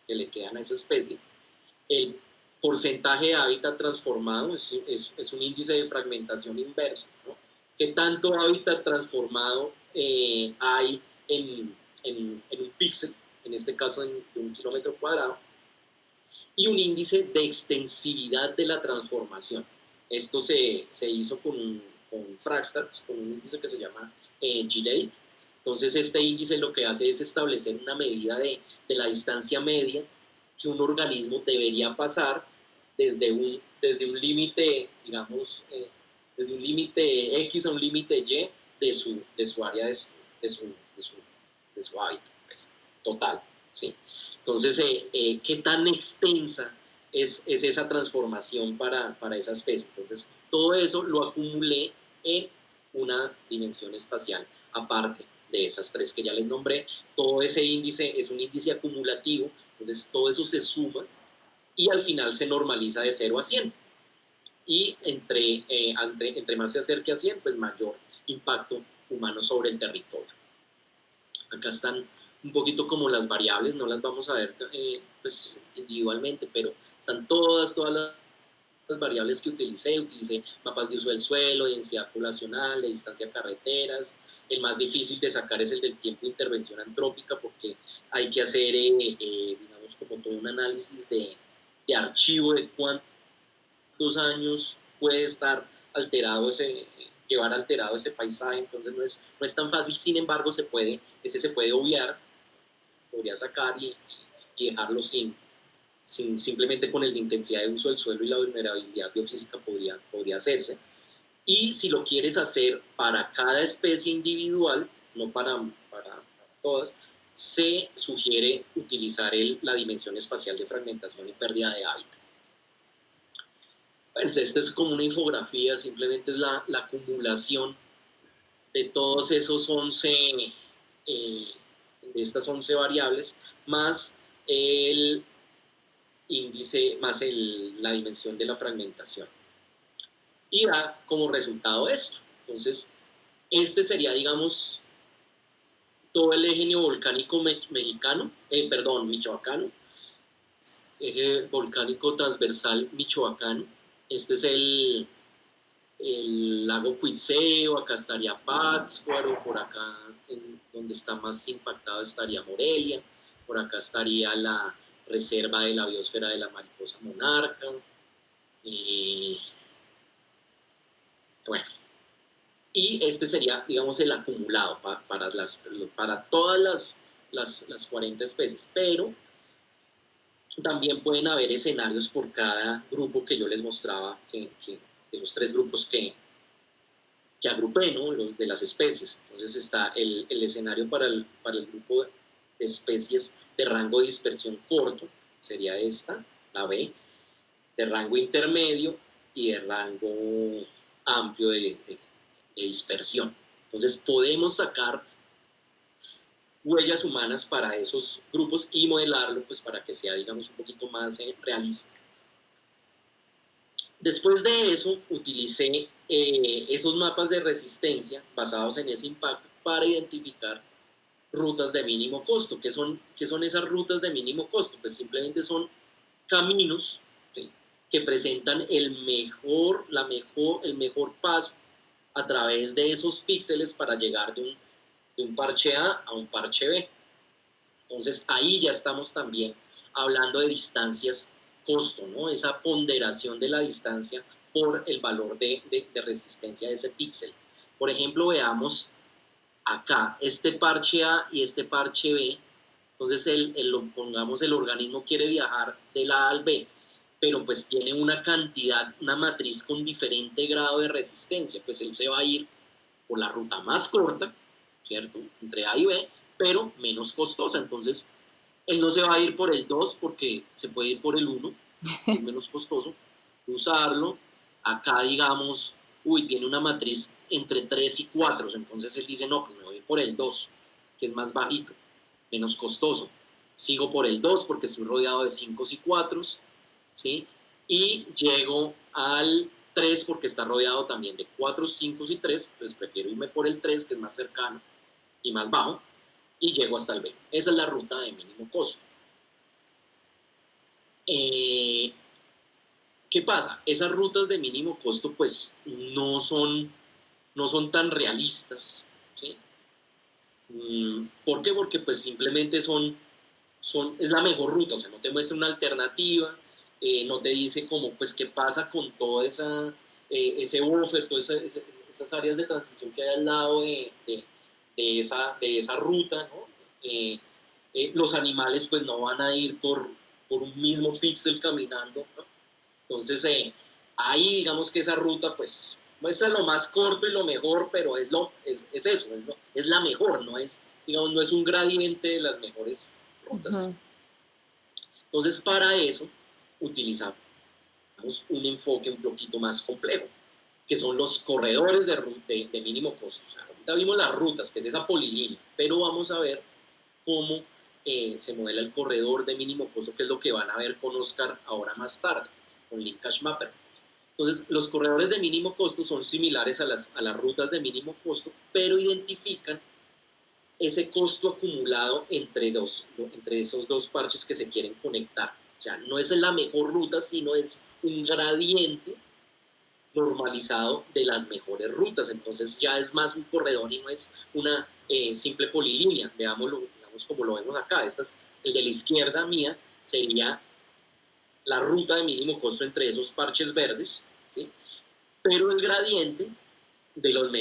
que le quedan a esa especie. El porcentaje de hábitat transformado es un índice de fragmentación inverso, ¿no? ¿Qué tanto hábitat transformado hay en un píxel, en este caso de 1 kilómetro cuadrado, y un índice de extensividad de la transformación. Esto se hizo con Fragstats, con un índice que se llama GLADE. Entonces este índice lo que hace es establecer una medida de la distancia media que un organismo debería pasar desde un límite, digamos, desde un límite X a un límite Y de su área de su hábitat, pues, total, ¿sí? Entonces, ¿qué tan extensa es esa transformación para esa especie? Entonces, todo eso lo acumulé en una dimensión espacial aparte de esas tres que ya les nombré. Todo ese índice es un índice acumulativo, entonces todo eso se suma y al final se normaliza de 0 a 100. Y entre más se acerque a 100, pues mayor impacto humano sobre el territorio. Acá están un poquito como las variables, no las vamos a ver pues, individualmente, pero están todas las variables que utilicé mapas de uso del suelo, de densidad poblacional, de distancia a carreteras. El más difícil de sacar es el del tiempo de intervención antrópica, porque hay que hacer, digamos, como todo un análisis de archivo de cuántos años puede estar llevar alterado ese paisaje. Entonces no es tan fácil. Sin embargo, se puede obviar, podría sacar y dejarlo simplemente con el de intensidad de uso del suelo y la vulnerabilidad biofísica podría hacerse. Y si lo quieres hacer para cada especie individual, no para todas, se sugiere utilizar la dimensión espacial de fragmentación y pérdida de hábitat. Bueno, esta es como una infografía, simplemente es la acumulación de todos esos 11, de estas 11 variables, más el índice, más la dimensión de la fragmentación. Y da como resultado esto. Entonces, este sería, digamos, todo el eje neovolcánico michoacano, eje volcánico transversal michoacano. Este es el lago Cuitzeo, acá estaría Pátzcuaro, por acá donde está más impactado estaría Morelia, por acá estaría la reserva de la biosfera de la mariposa monarca, bueno, y este sería, digamos, el acumulado para todas las 40 especies, pero también pueden haber escenarios por cada grupo que yo les mostraba, de los 3 grupos que agrupé, ¿no? Los de las especies. Entonces está el escenario para el grupo de especies de rango de dispersión corto, sería esta, la B, de rango intermedio y de rango amplio de dispersión. Entonces podemos sacar huellas humanas para esos grupos y modelarlo pues, para que sea, digamos, un poquito más realista. Después de eso, utilicé esos mapas de resistencia basados en ese impacto para identificar rutas de mínimo costo. ¿Qué son esas rutas de mínimo costo? Pues simplemente son caminos, ¿sí?, que presentan el mejor paso a través de esos píxeles para llegar de un parche A a un parche B. Entonces ahí ya estamos también hablando de distancias costo, ¿no? Esa ponderación de la distancia por el valor de resistencia de ese píxel. Por ejemplo, veamos acá este parche A y este parche B. Entonces, pongamos, el organismo quiere viajar del A al B, pero pues tiene una matriz con diferente grado de resistencia, pues él se va a ir por la ruta más corta, ¿cierto?, entre A y B, pero menos costosa. Entonces, él no se va a ir por el 2 porque se puede ir por el 1, que es menos costoso usarlo. Acá, digamos, tiene una matriz entre 3 y 4, entonces él dice, no, pues me voy por el 2, que es más bajito, menos costoso. Sigo por el 2 porque estoy rodeado de 5 y 4, ¿sí? Y llego al 3 porque está rodeado también de 4, 5 y 3, pues prefiero irme por el 3, que es más cercano y más bajo, y llego hasta el B. Esa es la ruta de mínimo costo. ¿Qué pasa? Esas rutas de mínimo costo pues no son tan realistas, ¿sí? ¿Por qué? Porque pues simplemente es la mejor ruta, o sea, no te muestra una alternativa, no te dice como, pues, qué pasa con todo ese buffer, todas esas áreas de transición que hay al lado de esa ruta, ¿no? Los animales pues no van a ir por un mismo píxel caminando, ¿no? Entonces, ahí digamos que esa ruta pues muestra lo más corto y lo mejor, pero es eso, es la mejor, digamos, no es un gradiente de las mejores rutas. Ujú. Entonces, para eso utilizamos un enfoque un poquito más complejo, que son los corredores de mínimo costo. O sea, ahorita vimos las rutas, que es esa polilínea, pero vamos a ver cómo se modela el corredor de mínimo costo, que es lo que van a ver con Oscar ahora más tarde, con Linkage Mapper. Entonces, los corredores de mínimo costo son similares a las rutas de mínimo costo, pero identifican ese costo acumulado entre esos dos parches que se quieren conectar. O sea, no es la mejor ruta, sino es un gradiente normalizado de las mejores rutas. Entonces ya es más un corredor y no es una simple polilínea. Veámoslo, digamos como lo vemos acá. El de la izquierda mía sería la ruta de mínimo costo entre esos parches verdes, ¿sí? Pero el gradiente de los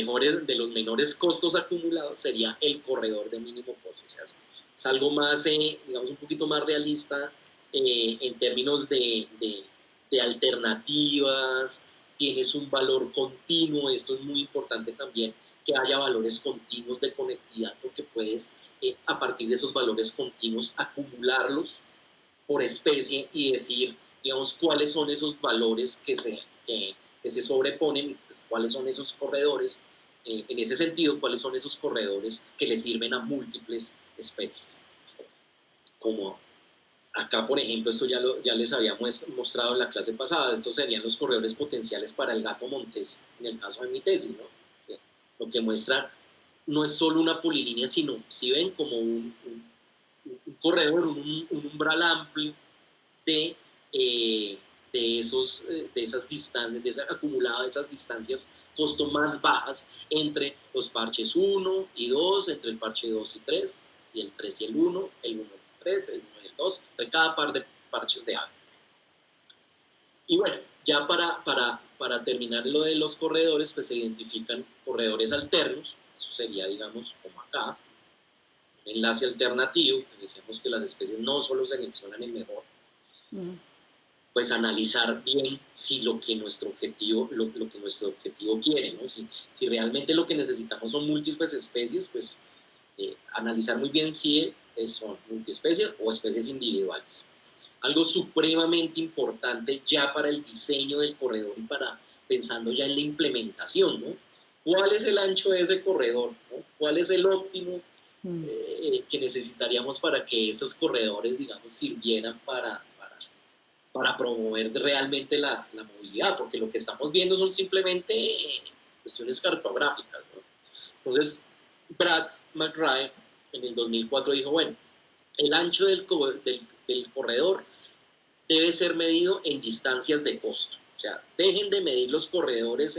menores costos acumulados sería el corredor de mínimo costo. O sea, es algo más, digamos, un poquito más realista en términos de alternativas, tienes un valor continuo, esto es muy importante también, que haya valores continuos de conectividad, porque puedes, a partir de esos valores continuos, acumularlos por especie y decir, digamos, cuáles son esos valores que se sobreponen y pues, cuáles son esos corredores, en ese sentido, cuáles son esos corredores que le sirven a múltiples especies. Como acá, por ejemplo, esto ya les había mostrado en la clase pasada, estos serían los corredores potenciales para el gato montés, en el caso de mi tesis, ¿no? Lo que muestra no es solo una polilínea, sino, si ven, como un corredor, un umbral amplio de, eh, de esas distancias, de ese acumulado de esas distancias costo más bajas entre los parches 1 y 2, entre el parche 2 y 3, y el 3 y el 1 y el 3, el 1 y el 2, entre cada par de parches de hábitat. Y bueno, ya para terminar lo de los corredores, pues se identifican corredores alternos, eso sería, digamos, como acá, un enlace alternativo, que decimos que las especies no solo seleccionan el mejor, pues analizar bien si lo que nuestro objetivo quiere, ¿no? Si realmente lo que necesitamos son múltiples especies, pues analizar muy bien si son multiespecies o especies individuales. Algo supremamente importante ya para el diseño del corredor y para pensando ya en la implementación, ¿no? ¿Cuál es el ancho de ese corredor? ¿No? ¿Cuál es el óptimo que necesitaríamos para que esos corredores, digamos, sirvieran para promover realmente la movilidad? Porque lo que estamos viendo son simplemente cuestiones cartográficas, ¿no? Entonces, Brad McRae en el 2004 dijo, bueno, el ancho del corredor debe ser medido en distancias de costo. O sea, dejen de medir los corredores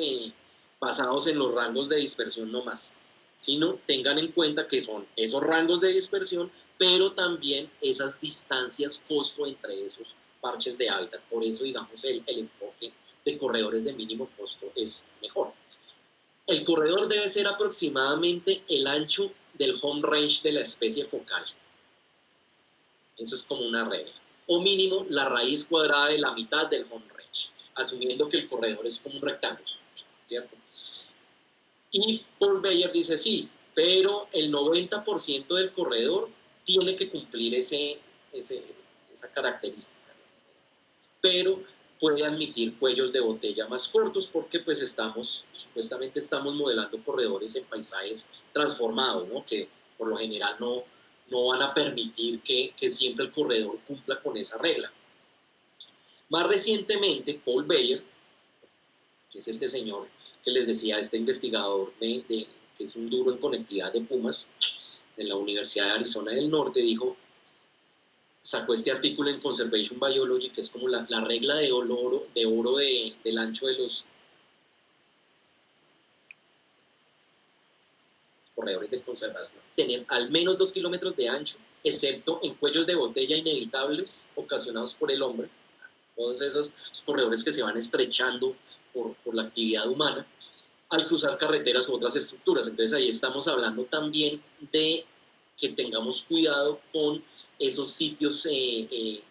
basados en los rangos de dispersión nomás, sino tengan en cuenta que son esos rangos de dispersión, pero también esas distancias costo entre esos parches de hábitat. Por eso, digamos, el enfoque de corredores de mínimo costo es mejor. El corredor debe ser aproximadamente el ancho del home range de la especie focal. Eso es como una regla. O mínimo la raíz cuadrada de la mitad del home range, asumiendo que el corredor es como un rectángulo, ¿cierto? Y Paul Beyer dice sí, pero el 90% del corredor tiene que cumplir esa característica. Pero puede admitir cuellos de botella más cortos porque pues supuestamente estamos modelando corredores en paisajes transformados, ¿no? Que por lo general no van a permitir que siempre el corredor cumpla con esa regla. Más recientemente, Paul Beyer, que es este señor que les decía, este investigador que es un duro en conectividad de pumas de la Universidad de Arizona del Norte, sacó este artículo en Conservation Biology, que es como la regla de oro del ancho corredores de conservación, tener al menos 2 kilómetros de ancho, excepto en cuellos de botella inevitables ocasionados por el hombre, todos esos corredores que se van estrechando por la actividad humana, al cruzar carreteras u otras estructuras. Entonces ahí estamos hablando también de que tengamos cuidado con esos sitios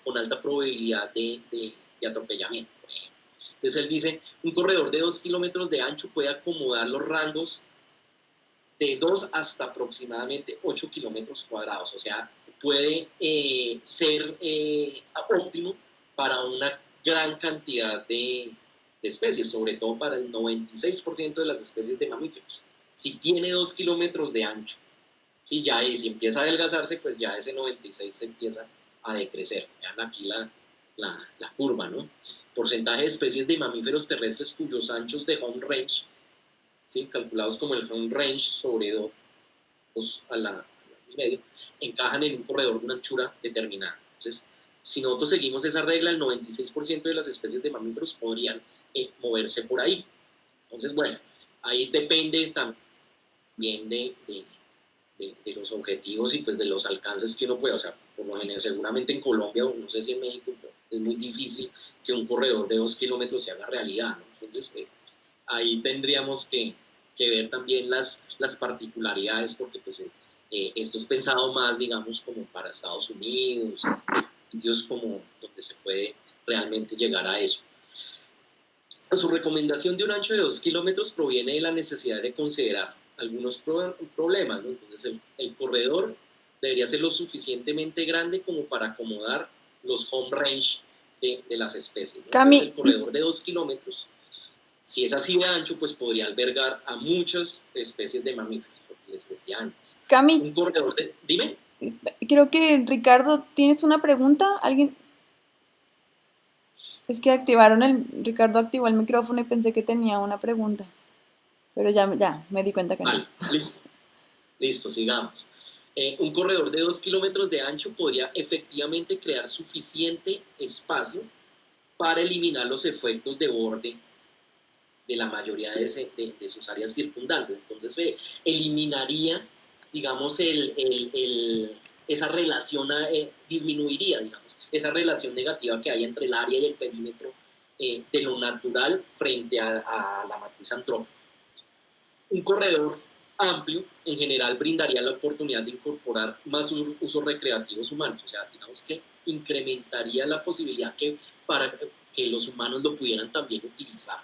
con alta probabilidad de atropellamiento, por ejemplo. Entonces él dice, un corredor de 2 kilómetros de ancho puede acomodar los rangos de 2 hasta aproximadamente 8 kilómetros cuadrados, o sea, puede ser óptimo para una gran cantidad de especies, sobre todo para el 96% de las especies de mamíferos. Si tiene 2 kilómetros de ancho, ¿sí? Ya y si empieza a adelgazarse, pues ya ese 96 se empieza a decrecer. Vean aquí la curva, ¿no? Porcentaje de especies de mamíferos terrestres cuyos anchos de home range, ¿sí? Calculados como el home range sobre 2 a la y medio, encajan en un corredor de una anchura determinada. Entonces, si nosotros seguimos esa regla, el 96% de las especies de mamíferos podrían moverse por ahí. Entonces, bueno, ahí depende también de los objetivos y pues de los alcances que uno puede, o sea, por lo general, seguramente en Colombia o no sé si en México, es muy difícil que un corredor de 2 kilómetros se haga realidad, ¿no? Entonces, ahí tendríamos que ver también las particularidades, porque pues, esto es pensado más, digamos, como para Estados Unidos, sitios como donde se puede realmente llegar a eso. Su recomendación de un ancho de 2 kilómetros proviene de la necesidad de considerar algunos problemas, ¿no? Entonces el corredor debería ser lo suficientemente grande como para acomodar los home range de las especies, ¿no? Entonces, el corredor de 2 kilómetros, si es así de ancho, pues podría albergar a muchas especies de mamíferos, lo que les decía antes. Cami, un corredor de... Dime. Creo que Ricardo, ¿tienes una pregunta? ¿Alguien? Es que Ricardo activó el micrófono y pensé que tenía una pregunta, pero ya me di cuenta que no. Vale, listo, sigamos. Un corredor de 2 kilómetros de ancho podría efectivamente crear suficiente espacio para eliminar los efectos de borde de la mayoría de sus áreas circundantes. Entonces se eliminaría, digamos, esa relación, disminuiría, digamos, esa relación negativa que hay entre el área y el perímetro de lo natural frente a la matriz antrópica. Un corredor amplio, en general, brindaría la oportunidad de incorporar más usos recreativos humanos, o sea, digamos que incrementaría la posibilidad para que los humanos lo pudieran también utilizar.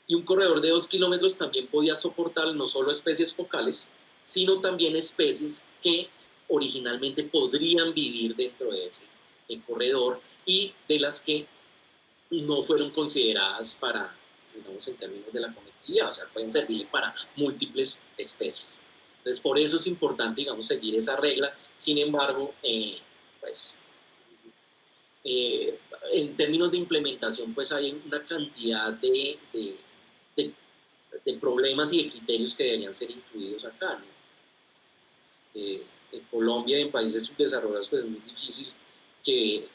Y un corredor de 2 kilómetros también podía soportar no solo especies focales, sino también especies que originalmente podrían vivir dentro de ese corredor y de las que no fueron consideradas para, digamos, en términos de la conectividad, o sea, pueden servir para múltiples especies. Entonces, por eso es importante, digamos, seguir esa regla. Sin embargo, pues, en términos de implementación, pues hay una cantidad de problemas y de criterios que deberían ser incluidos acá, ¿no? En Colombia y en países subdesarrollados, pues es muy difícil que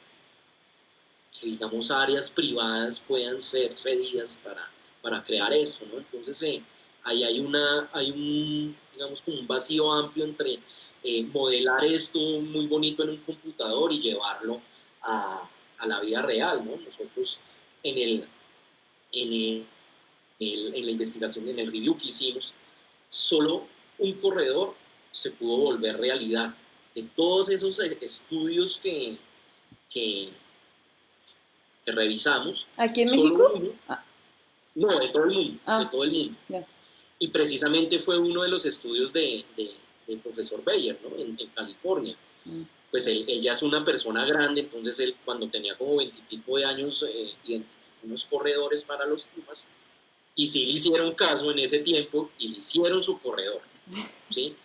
digamos, áreas privadas puedan ser cedidas para crear esto, ¿no? Entonces, ahí hay digamos, como un vacío amplio entre modelar esto muy bonito en un computador y llevarlo a la vida real, ¿no? Nosotros en la investigación, en el review que hicimos, solo un corredor se pudo volver realidad. De todos esos estudios que revisamos. ¿Aquí en México? No, de todo el mundo. De todo el mundo. Yeah. Y precisamente fue uno de los estudios del profesor Bayer, ¿no? En California. Pues él ya es una persona grande, entonces él cuando tenía como 20 y pico de años identificó unos corredores para los pumas y sí le hicieron caso en ese tiempo y le hicieron su corredor, ¿sí?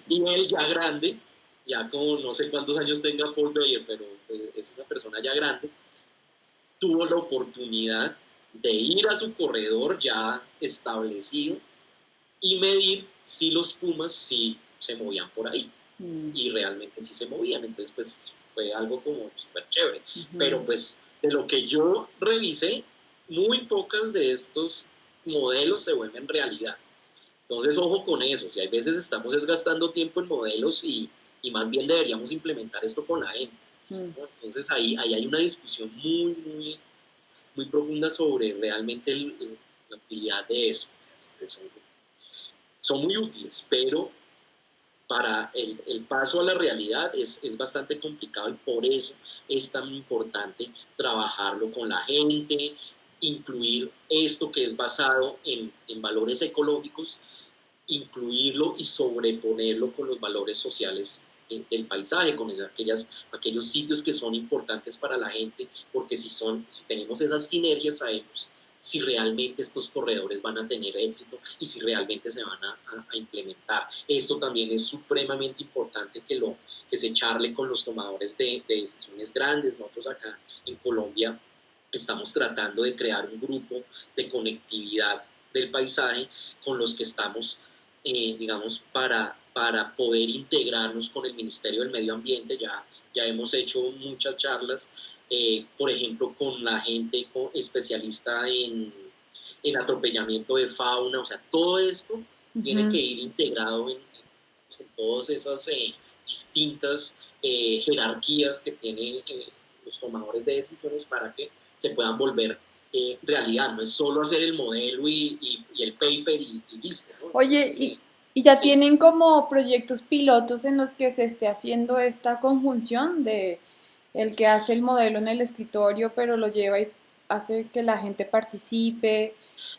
Y él ya grande, ya como no sé cuántos años tenga Paul Bayer, pero es una persona ya grande, tuvo la oportunidad de ir a su corredor ya establecido y medir si los pumas sí se movían por ahí. Y realmente sí se movían, entonces pues fue algo como súper chévere. Pero pues de lo que yo revisé, muy pocas de estos modelos se vuelven realidad. Entonces, ojo con eso, si hay veces estamos desgastando tiempo en modelos y más bien deberíamos implementar esto con la gente, Mm. ¿no? Entonces, ahí hay una discusión muy profunda sobre realmente la utilidad de eso. Son muy útiles, pero para el paso a la realidad es bastante complicado y por eso es tan importante trabajarlo con la gente, incluir esto que es basado en valores ecológicos, incluirlo y sobreponerlo con los valores sociales del paisaje, con aquellos sitios que son importantes para la gente, porque si tenemos esas sinergias sabemos si realmente estos corredores van a tener éxito y si realmente se van a implementar. Esto también es supremamente importante que se charle con los tomadores de decisiones grandes. Nosotros acá en Colombia estamos tratando de crear un grupo de conectividad del paisaje con los que estamos, digamos, para poder integrarnos con el Ministerio del Medio Ambiente. Ya hemos hecho muchas charlas, por ejemplo, con la gente especialista en atropellamiento de fauna, o sea, todo esto tiene que ir integrado en todas esas distintas jerarquías que tienen los tomadores de decisiones para que se puedan volver realidad. No es solo hacer el modelo y el paper y listo, ¿no? Oye, Entonces, y ya sí. tienen como proyectos pilotos en los que se esté haciendo esta conjunción de el que hace el modelo en el escritorio, pero lo lleva y hace que la gente participe.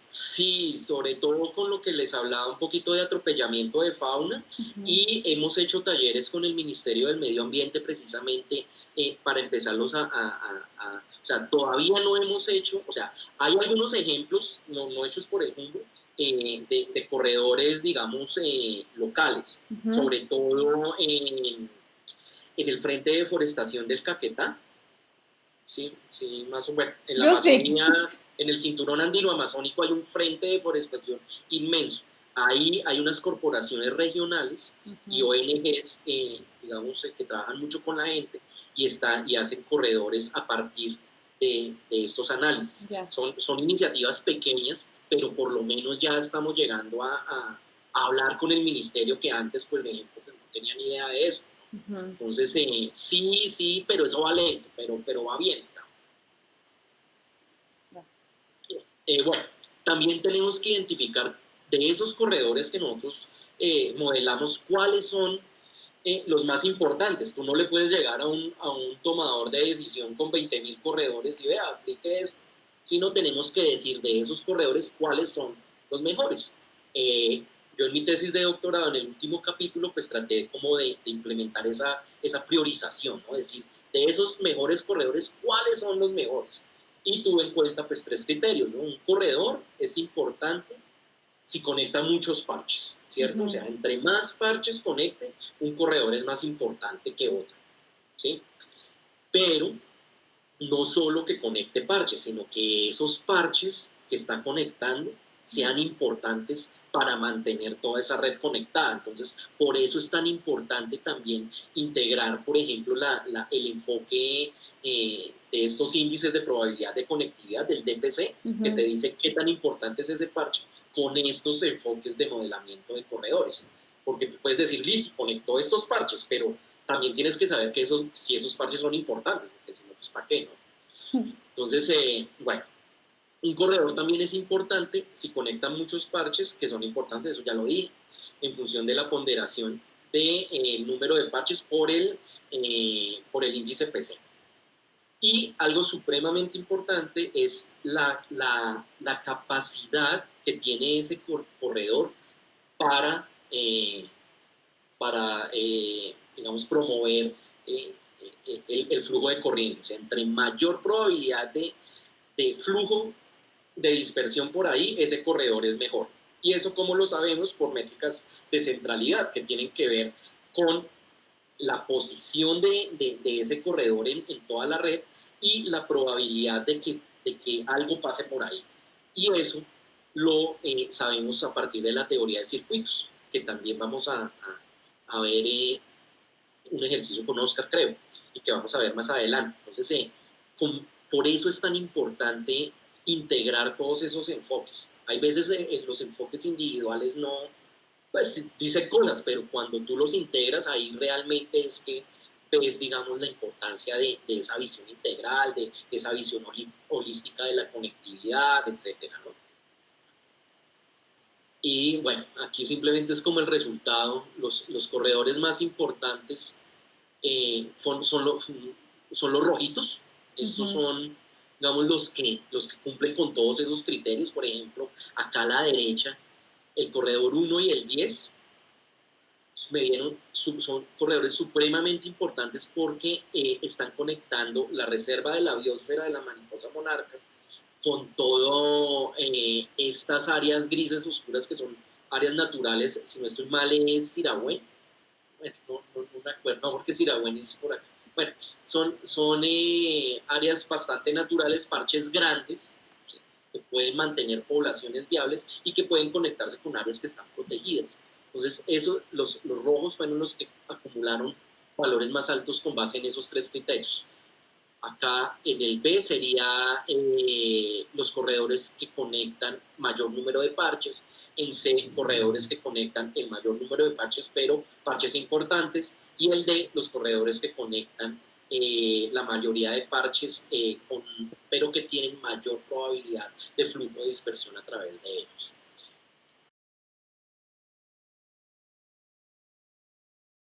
Sí, sobre todo con lo que les hablaba un poquito de atropellamiento de fauna Ujú. y hemos hecho talleres con el Ministerio del Medio Ambiente precisamente para empezarlos o sea, todavía no hemos hecho, o sea, hay algunos ejemplos no hechos por el Humboldt de corredores, digamos, locales, Ujú. sobre todo en el Frente de Deforestación del Caquetá. Sí, sí, más o menos. En la Yo sé. Amazonía, en el cinturón andino amazónico hay un frente de deforestación inmenso. Ahí hay unas corporaciones regionales y Ujú. ONGs, digamos, que trabajan mucho con la gente y hacen corredores a partir de estos análisis. Ya. Son iniciativas pequeñas, pero por lo menos ya estamos llegando a hablar con el ministerio que antes, por ejemplo, pues, no tenía ni idea de eso. Ujú. Entonces, sí, pero eso va lento, pero va bien. Bueno, también tenemos que identificar de esos corredores que nosotros modelamos cuáles son los más importantes. Tú no le puedes llegar a un tomador de decisión con 20.000 corredores y vea, aplique esto, sino tenemos que decir de esos corredores cuáles son los mejores. Yo en mi tesis de doctorado, en el último capítulo, pues traté como de implementar esa priorización, ¿no? Es decir, de esos mejores corredores, ¿cuáles son los mejores? Y tuve en cuenta pues 3 criterios, ¿no? Un corredor es importante si conecta muchos parches, ¿cierto? O Ujú. sea, entre más parches conecte, un corredor es más importante que otro, ¿sí? Pero no solo que conecte parches, sino que esos parches que está conectando sean importantes para mantener toda esa red conectada. Entonces, por eso es tan importante también integrar, por ejemplo, el enfoque de estos índices de probabilidad de conectividad del DPC, que te Ujú. dice qué tan importante es ese parche, con estos enfoques de modelamiento de corredores. Porque tú puedes decir, listo, conectó estos parches, pero también tienes que saber que si esos parches son importantes, porque si no, pues ¿para qué? ¿No? Entonces, bueno, un corredor también es importante si conecta muchos parches, que son importantes, eso ya lo dije, en función de la ponderación del número de parches por el índice PC. Y algo supremamente importante es la capacidad que tiene ese corredor para digamos, promover el flujo de corriente. O sea, entre mayor probabilidad de flujo de dispersión por ahí, ese corredor es mejor. Y eso, ¿cómo lo sabemos? Por métricas de centralidad que tienen que ver con la posición de ese corredor en toda la red y la probabilidad de que algo pase por ahí. Y eso lo sabemos a partir de la teoría de circuitos, que también vamos a ver un ejercicio con Oscar, creo, y que vamos a ver más adelante. Entonces, por eso es tan importante integrar todos esos enfoques. Hay veces los enfoques individuales no, pues dicen cosas, pero cuando tú los integras, ahí realmente es que ves, digamos, la importancia de esa visión integral, de esa visión holística de la conectividad, etcétera, ¿no? Y bueno, aquí simplemente es como el resultado. Los corredores más importantes son los rojitos. Estos Ujú. son, digamos, los que cumplen con todos esos criterios. Por ejemplo, acá a la derecha, el corredor 1 y el 10 son corredores supremamente importantes porque están conectando la reserva de la biosfera de la mariposa monarca con todo estas áreas grises oscuras que son áreas naturales, si no estoy mal es Siragüen, bueno, no me acuerdo, no, porque Siragüen es por acá. Bueno, son áreas bastante naturales, parches grandes, ¿sí? Que pueden mantener poblaciones viables y que pueden conectarse con áreas que están protegidas. Entonces, los rojos fueron los que acumularon valores más altos con base en esos tres criterios. Acá en el B sería los corredores que conectan mayor número de parches, en C corredores que conectan el mayor número de parches, pero parches importantes, y el D los corredores que conectan la mayoría de parches, pero que tienen mayor probabilidad de flujo de dispersión a través de ellos.